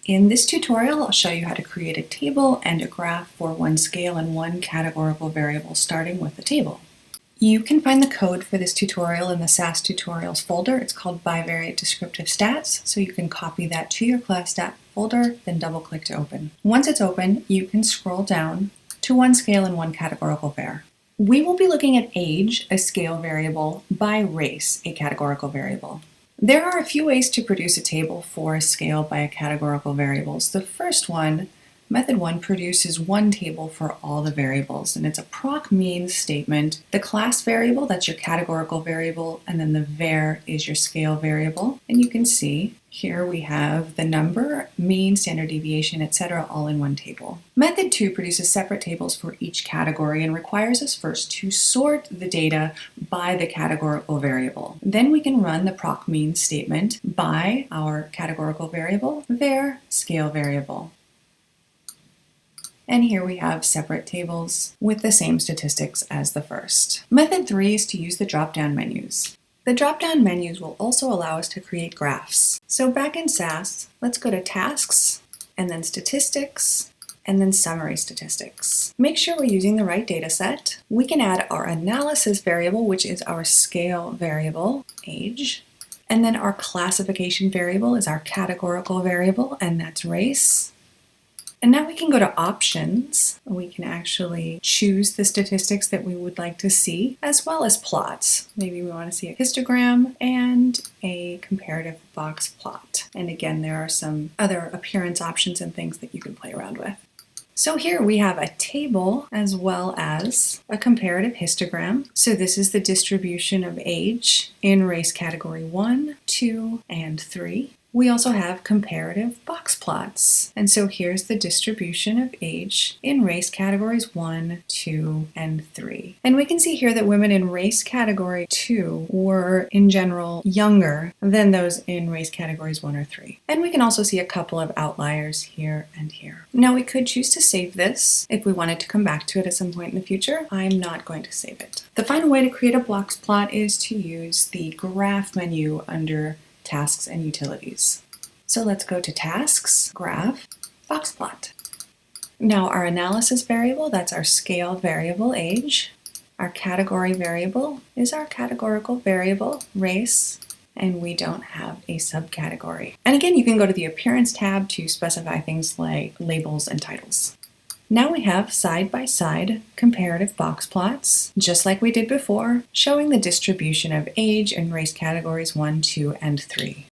In this tutorial, I'll show you how to create a table and a graph for one scale and one categorical variable, starting with the table. You can find the code for this tutorial in the SAS tutorials folder. It's called Bivariate Descriptive Stats, so you can copy that to your class stat folder, then double-click to open. Once it's open, you can scroll down to one scale and one categorical var. We will be looking at age, a scale variable, by race, a categorical variable. There are a few ways to produce a table for a scale by a categorical variables. The first one, method 1, produces one table for all the variables, and it's a proc means statement. The class variable, that's your categorical variable, and then the var is your scale variable. And you can see here we have the number, mean, standard deviation, etc., all in one table. Method 2 produces separate tables for each category and requires us first to sort the data by the categorical variable. Then we can run the proc means statement by our categorical variable, var, scale variable. And here we have separate tables with the same statistics as the first. Method 3 is to use the drop-down menus. The drop-down menus will also allow us to create graphs. So back in SAS, let's go to Tasks, and then Statistics, and then Summary Statistics. Make sure we're using the right data set. We can add our analysis variable, which is our scale variable, age, and then our classification variable is our categorical variable, and that's race. And now we can go to options. We can actually choose the statistics that we would like to see, as well as plots. Maybe we want to see a histogram and a comparative box plot. And again, there are some other appearance options and things that you can play around with. So here we have a table as well as a comparative histogram. So this is the distribution of age in race category 1, 2, and 3. We also have comparative box plots. And so here's the distribution of age in race categories 1, 2, and 3. And we can see here that women in race category 2 were in general younger than those in race categories 1 or 3. And we can also see a couple of outliers here and here. Now we could choose to save this if we wanted to come back to it at some point in the future. I'm not going to save it. The final way to create a box plot is to use the graph menu under Tasks and Utilities. So let's go to Tasks, Graph, Box Plot. Now our analysis variable, that's our scale variable, age. Our category variable is our categorical variable, race, and we don't have a subcategory. And again, you can go to the Appearance tab to specify things like labels and titles. Now we have side-by-side comparative box plots, just like we did before, showing the distribution of age in race categories 1, 2, and 3.